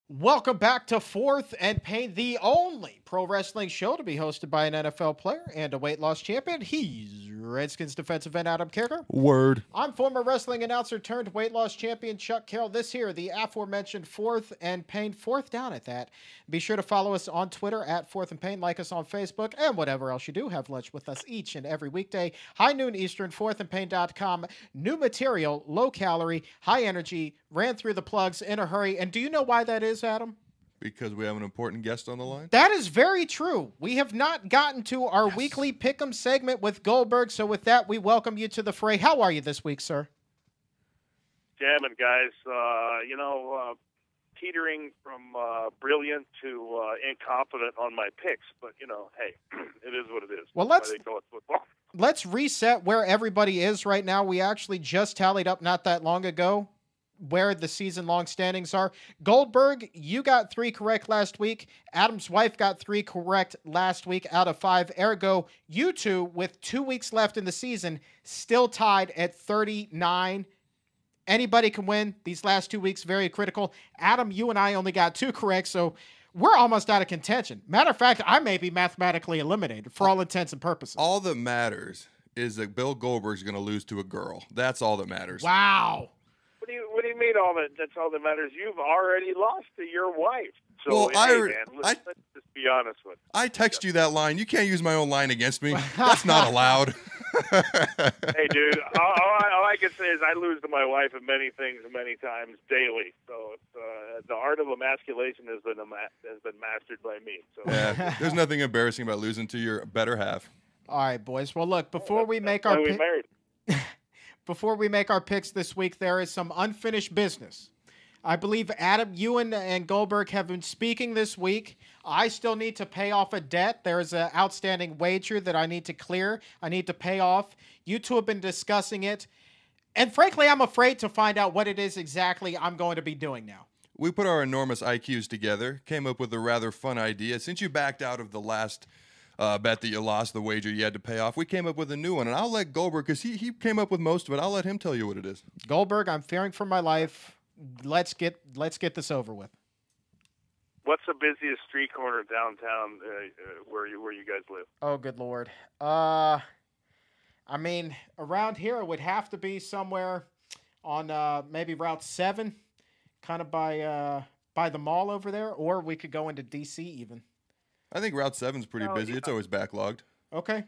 Welcome back to Fourth and Pain, the only pro wrestling show to be hosted by an NFL player and a weight loss champion. He's Redskins defensive end Adam Carriker. Word. I'm former wrestling announcer turned weight loss champion Chuck Carroll. This here, the aforementioned Fourth and Pain, fourth down at that. Be sure to follow us on Twitter at Fourth and Pain, like us on Facebook, and whatever else you do, have lunch with us each and every weekday. High noon Eastern, fourthandpain.com. New material, low calorie, high energy, ran through the plugs in a hurry. And do you know why that is, Adam? Because we have an important guest on the line? That is very true. We have not gotten to our weekly Pick'em segment with Goldberg, so with that, we welcome you to the fray. How are you this week, sir? Jamming, guys. Teetering from brilliant to incompetent on my picks, but, hey, it is what it is. Well, let's reset where everybody is right now. We actually just tallied up not that long ago where the season-long standings are. Goldberg, you got 3 correct last week. Adam's wife got 3 correct last week out of 5. Ergo, you two, with 2 weeks left in the season, still tied at 39. Anybody can win. These last 2 weeks, very critical. Adam, you and I only got 2 correct, so we're almost out of contention. Matter of fact, I may be mathematically eliminated for all intents and purposes. All that matters is that Bill Goldberg's going to lose to a girl. That's all that matters. Wow. What do you mean all that? That's all that matters? You've already lost to your wife. So, Well, let's just be honest with you. I text you that line. You can't use my own line against me. That's not allowed. Hey, dude, all I can say is I lose to my wife at many things many times daily. So the art of emasculation has been mastered by me. So Yeah, there's nothing embarrassing about losing to your better half. All right, boys. Well, look, before we make our picks this week, there is some unfinished business. I believe Adam, Ewan, and Goldberg have been speaking this week. I still need to pay off a debt. There is an outstanding wager that I need to clear. I need to pay off. You two have been discussing it. And frankly, I'm afraid to find out what it is exactly I'm going to be doing now. We put our enormous IQs together, came up with a rather fun idea. Since you backed out of the last bet that you lost, the wager you had to pay off, we came up with a new one. And I'll let Goldberg, because he came up with most of it, I'll let him tell you what it is. Goldberg, I'm fearing for my life. Let's get this over with. what's the busiest street corner downtown where you guys live? Oh, good Lord. I mean, around here it would have to be somewhere on maybe Route 7, kind of by the mall over there, or we could go into D.C. even. I think Route 7's pretty busy. Yeah. It's always backlogged. Okay.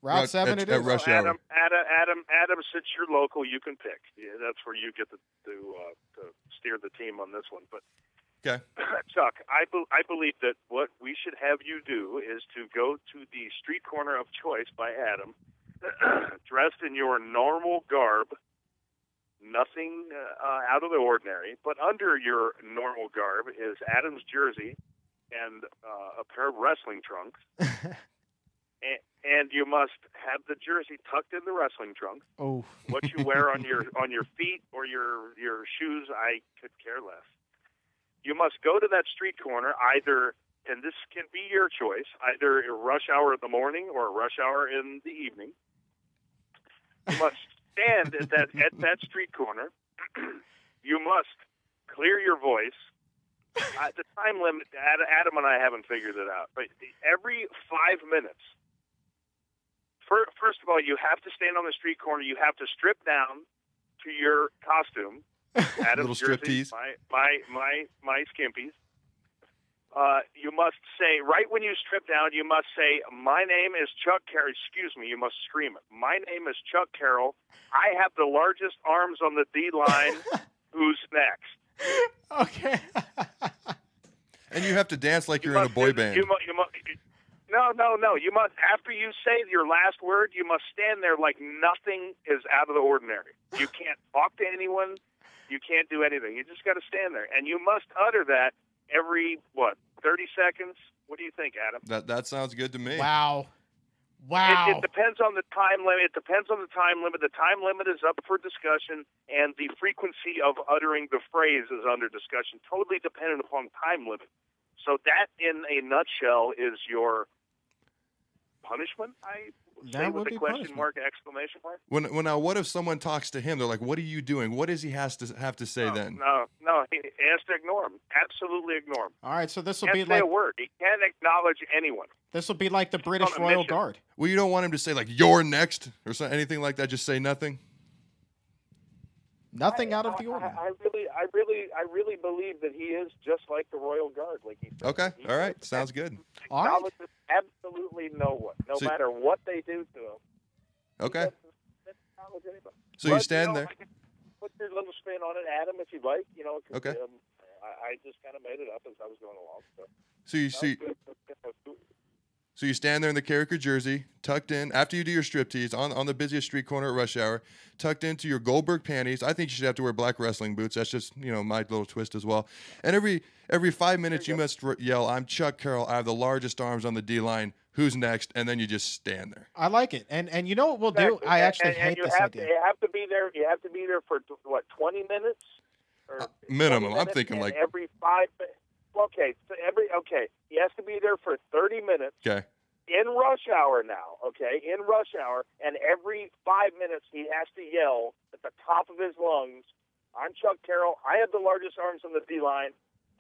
Route 7 it is. At rush hour. Adam, since you're local, you can pick. Yeah, that's where you get to steer the team on this one. But okay. Chuck, I believe that what we should have you do is to go to the street corner of choice by Adam, dressed in your normal garb, nothing out of the ordinary, but under your normal garb is Adam's jersey and a pair of wrestling trunks. And you must have the jersey tucked in the wrestling trunk. Oh. What you wear on your feet or your shoes, I could care less. You must go to that street corner either, and this can be your choice, either a rush hour in the morning or a rush hour in the evening. You must stand at that street corner. You must clear your voice. The time limit, Adam and I haven't figured it out, but every 5 minutes. First of all, you have to stand on the street corner. You have to strip down to your costume. Adam's jersey, my skimpies. You must say, right when you strip down, you must say, "My name is Chuck Carroll." Excuse me, you must scream it. "My name is Chuck Carroll. I have the largest arms on the D line. Who's next?" Okay. And you have to dance like you're in a boy band. No. You must, after you say your last word, you must stand there like nothing is out of the ordinary. You can't talk to anyone. You can't do anything. You just got to stand there. And you must utter that every, 30 seconds? What do you think, Adam? That sounds good to me. Wow. It depends on the time limit. The time limit is up for discussion, and the frequency of uttering the phrase is under discussion, totally dependent upon time limit. So that, in a nutshell, is your punishment, I Say with the question mark, exclamation mark. When now, what if someone talks to him? They're like, "What are you doing?" What does he have to say then? No, he has to ignore him. Absolutely ignore him. All right, so this will Can't be say like a word. He can't acknowledge anyone. this will be like the British Royal Guard. Well, you don't want him to say like "you're next" or anything like that. Just say nothing. Nothing out of the ordinary. I really believe that he is just like the Royal Guard. Like he said. Okay, all right, sounds good. All right. Acknowledges absolutely no one, no matter what they do to him. Okay. Doesn't acknowledge anybody. So you stand there. Put your little spin on it, Adam, if you'd like. Okay. I just kind of made it up as I was going along. So you stand there in the Carriker jersey, tucked in, after you do your striptease on the busiest street corner at rush hour, tucked into your Goldberg panties. I think you should have to wear black wrestling boots. That's just, my little twist as well. And every 5 minutes you must yell, "I'm Chuck Carroll. I have the largest arms on the D-line. Who's next?" And then you just stand there. I like it. And you know what we'll do? I actually hate this idea. You have to be there. You have to be there for, 20 minutes? Or minimum. 20 minutes, I'm thinking like every 5 minutes. Okay, so he has to be there for 30 minutes. Okay. In rush hour now, in rush hour, and every 5 minutes he has to yell at the top of his lungs, "I'm Chuck Carroll. I have the largest arms on the D-line.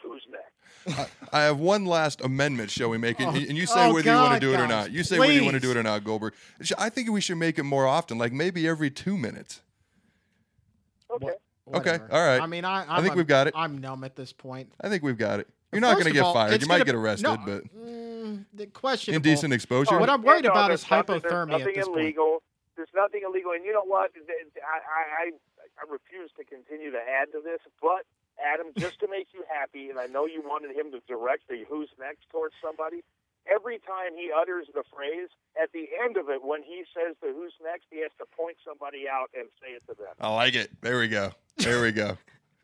Who's next?" I have one last amendment, shall we make it? And you say whether you want to do it or not. You say whether you want to do it or not, Goldberg. I think we should make it more often, like maybe every 2 minutes. Okay. Okay, all right. I mean, I think we've got it. I'm numb at this point. I think we've got it. You're not going to get fired. You might get arrested, but the question indecent exposure. What I'm worried about is hypothermia at this illegal. There's nothing illegal, and you know what? I refuse to continue to add to this, but Adam, just to make you happy, and I know you wanted him to direct the "who's next" towards somebody. Every time he utters the phrase, at the end of it, when he says the "who's next," he has to point somebody out and say it to them. I like it. There we go.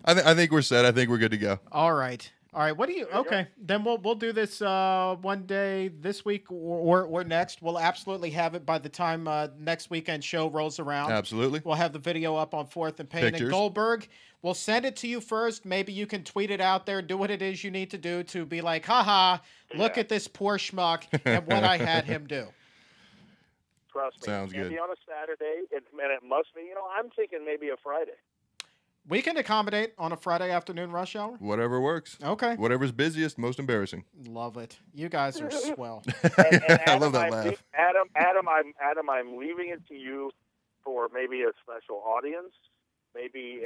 I think we're set. I think we're good to go. All right. What do you? Okay, then we'll do this one day this week or next. We'll absolutely have it by the time next weekend show rolls around. Absolutely. We'll have the video up on 4th and Payne. Pictures. And Goldberg, we'll send it to you first. Maybe you can tweet it out there. Do what it is you need to do to be like, haha, look at this poor schmuck and what I had him do. Trust me. Sounds good. Maybe on a Saturday, and it must be. I'm thinking maybe a Friday. We can accommodate on a Friday afternoon rush hour. Whatever works. Okay. Whatever's busiest, most embarrassing. Love it. You guys are swell. And Adam, I love that laugh. Adam, I'm leaving it to you for maybe a special audience, maybe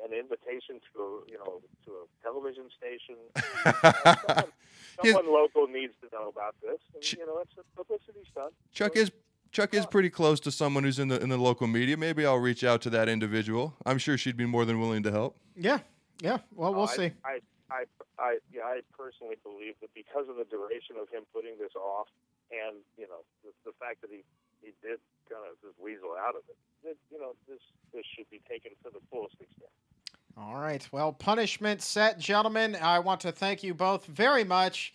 an invitation to a television station. Someone local needs to know about this. And, it's a publicity stunt. Chuck is pretty close to someone who's in the local media. Maybe I'll reach out to that individual. I'm sure she'd be more than willing to help. Yeah. Well, we'll see. I personally believe that because of the duration of him putting this off, and the fact that he did kind of just weasel out of it, that this should be taken to the fullest extent. All right. Well, punishment set, gentlemen. I want to thank you both very much.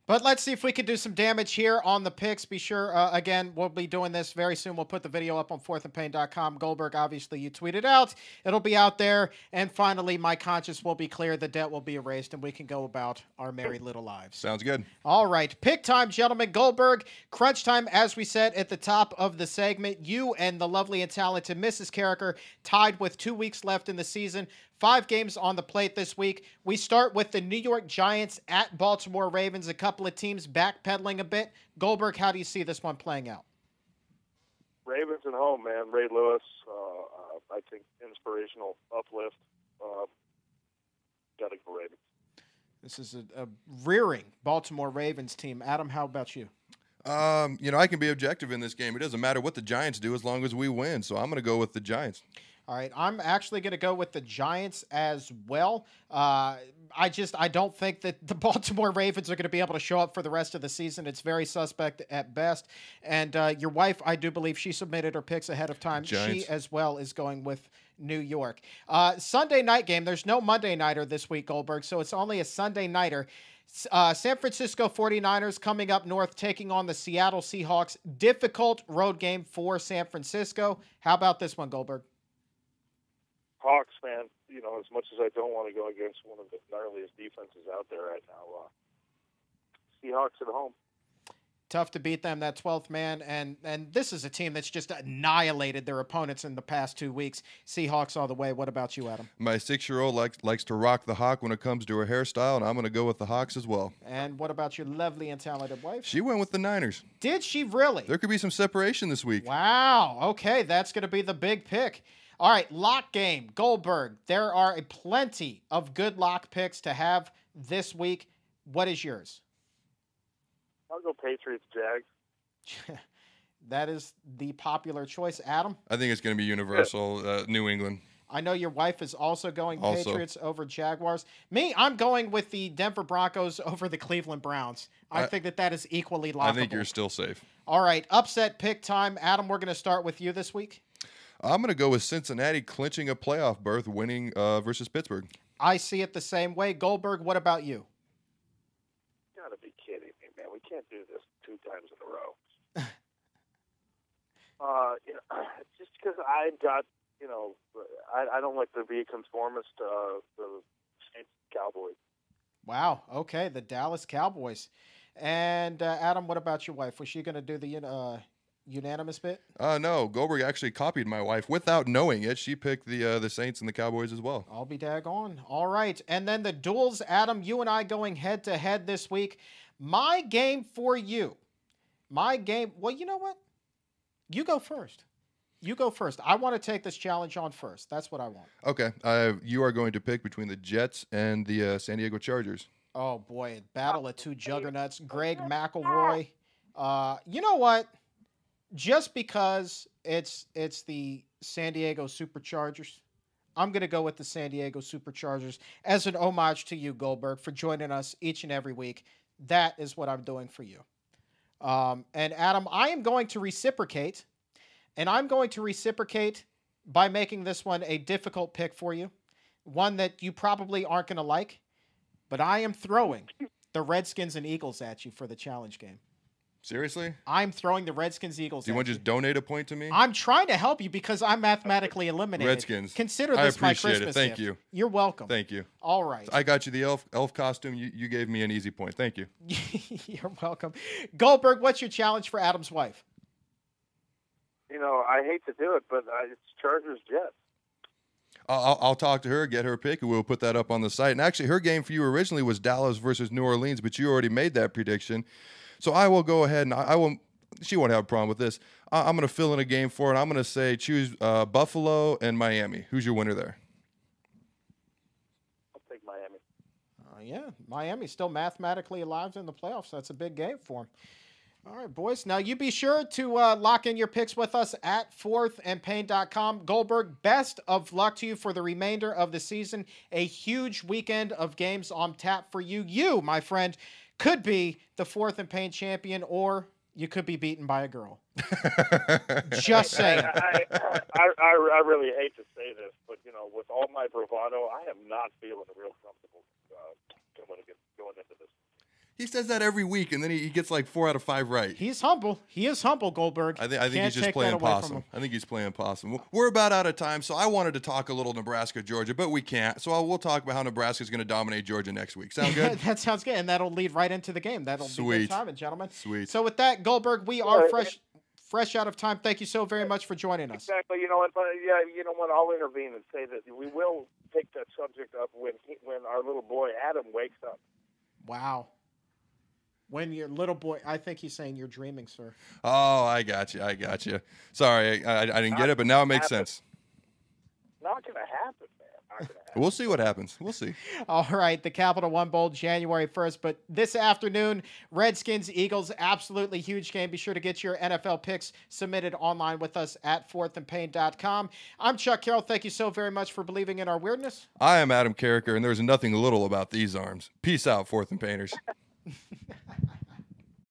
But let's see if we can do some damage here on the picks. Be sure, again, we'll be doing this very soon. We'll put the video up on 4thandpain.com. Goldberg, obviously, you tweeted out. It'll be out there. And finally, my conscience will be clear. The debt will be erased, and we can go about our merry little lives. Sounds good. All right. Pick time, gentlemen. Goldberg, crunch time, as we said at the top of the segment. You and the lovely and talented Mrs. Carriker tied with 2 weeks left in the season. 5 games on the plate this week. We start with the New York Giants at Baltimore Ravens, a couple of teams backpedaling a bit. Goldberg, how do you see this one playing out? Ravens at home, man. Ray Lewis, I think inspirational uplift. Got to go Ravens. This is a rearing Baltimore Ravens team. Adam, how about you? I can be objective in this game. It doesn't matter what the Giants do as long as we win. So I'm going to go with the Giants. All right, I'm actually going to go with the Giants as well. I don't think that the Baltimore Ravens are going to be able to show up for the rest of the season. It's very suspect at best. And your wife, I do believe she submitted her picks ahead of time. Giants. She as well is going with New York. Sunday night game. There's no Monday nighter this week, Goldberg, so it's only a Sunday nighter. San Francisco 49ers coming up north, taking on the Seattle Seahawks. Difficult road game for San Francisco. How about this one, Goldberg? Hawks, man, as much as I don't want to go against one of the gnarliest defenses out there right now, Seahawks at home. Tough to beat them, that 12th man, and this is a team that's just annihilated their opponents in the past 2 weeks. Seahawks all the way. What about you, Adam? My 6-year-old likes to rock the hawk when it comes to her hairstyle, and I'm going to go with the Hawks as well. And what about your lovely and talented wife? She went with the Niners. Did she really? There could be some separation this week. Wow. Okay, that's going to be the big pick. All right, lock game, Goldberg. There are plenty of good lock picks to have this week. What is yours? I'll go Patriots, Jags. That is the popular choice. Adam? I think it's going to be universal, New England. I know your wife is also going Patriots over Jaguars. Me, I'm going with the Denver Broncos over the Cleveland Browns. I think that is equally lockable. I think you're still safe. All right, upset pick time. Adam, we're going to start with you this week. I'm going to go with Cincinnati clinching a playoff berth, winning versus Pittsburgh. I see it the same way. Goldberg, what about you? You gotta be kidding me, man. We can't do this 2 times in a row. Just because I got, I don't like to be a conformist to the Saints Cowboys. Wow. Okay, the Dallas Cowboys. And Adam, what about your wife? Was she going to do the unanimous bit? No, Goldberg actually copied my wife without knowing it. She picked the Saints and the Cowboys as well. I'll be daggone. All right, and then the duels. Adam, you and I going head to head this week. My game for you. My game. Well, you know what? You go first. You go first. I want to take this challenge on first. That's what I want. Okay. You are going to pick between the Jets and the San Diego Chargers. Oh, boy. Battle of 2 juggernauts. Greg McElroy. You know what? Just because it's the San Diego Superchargers, I'm going to go with the San Diego Superchargers as an homage to you, Goldberg, for joining us each and every week. That is what I'm doing for you. And Adam, I am going to reciprocate, and I'm going to reciprocate by making this one a difficult pick for you, one that you probably aren't going to like, but I am throwing the Redskins and Eagles at you for the challenge game. Seriously? I'm throwing the Redskins Eagles. Do you want to just donate a point to me? I'm trying to help you because I'm mathematically eliminated. Redskins. Consider this my Christmas it. Thank gift. you. You're welcome. Thank you. All right. I got you the elf costume. You gave me an easy point. Thank you. You're welcome. Goldberg, what's your challenge for Adam's wife? I hate to do it, but it's Chargers Jets. I'll talk to her, get her pick, and we'll put that up on the site. And actually, her game for you originally was Dallas versus New Orleans, but you already made that prediction. So I will go ahead and I will. She won't have a problem with this. I'm going to fill in a game for it. I'm going to say choose Buffalo and Miami. Who's your winner there? I'll take Miami. Yeah, Miami's still mathematically alive in the playoffs. That's a big game for them. All right, boys. Now, you be sure to lock in your picks with us at fourthandpain.com. Goldberg, best of luck to you for the remainder of the season. A huge weekend of games on tap for you. You, my friend, could be the Fourth and Pain champion, or you could be beaten by a girl. Just saying. I really hate to say this, but, with all my bravado, I am not feeling real comfortable going into this. He says that every week, and then he gets like 4 out of 5 right. He's humble. He is humble, Goldberg. I think he's just playing possum. I think he's playing possum. We're about out of time, so I wanted to talk a little Nebraska, Georgia, but we can't. So we'll talk about how Nebraska is going to dominate Georgia next week. Sound good? That sounds good, and that'll lead right into the game. That'll be good timing, gentlemen. Sweet. So with that, Goldberg, we are fresh out of time. Thank you so very much for joining us. Exactly. You know what? I'll intervene and say that we will pick that subject up when our little boy Adam wakes up. Wow. When your little boy, I think he's saying you're dreaming, sir. Oh, I got you. Sorry, I didn't get it, but now it makes sense. Not going to happen, man. Not gonna happen. We'll see what happens. We'll see. All right, the Capital One Bowl, January 1st. But this afternoon, Redskins, Eagles, absolutely huge game. Be sure to get your NFL picks submitted online with us at fourthandpain.com. I'm Chuck Carroll. Thank you so very much for believing in our weirdness. I am Adam Carriker, and there's nothing little about these arms. Peace out, Fourth and Painters.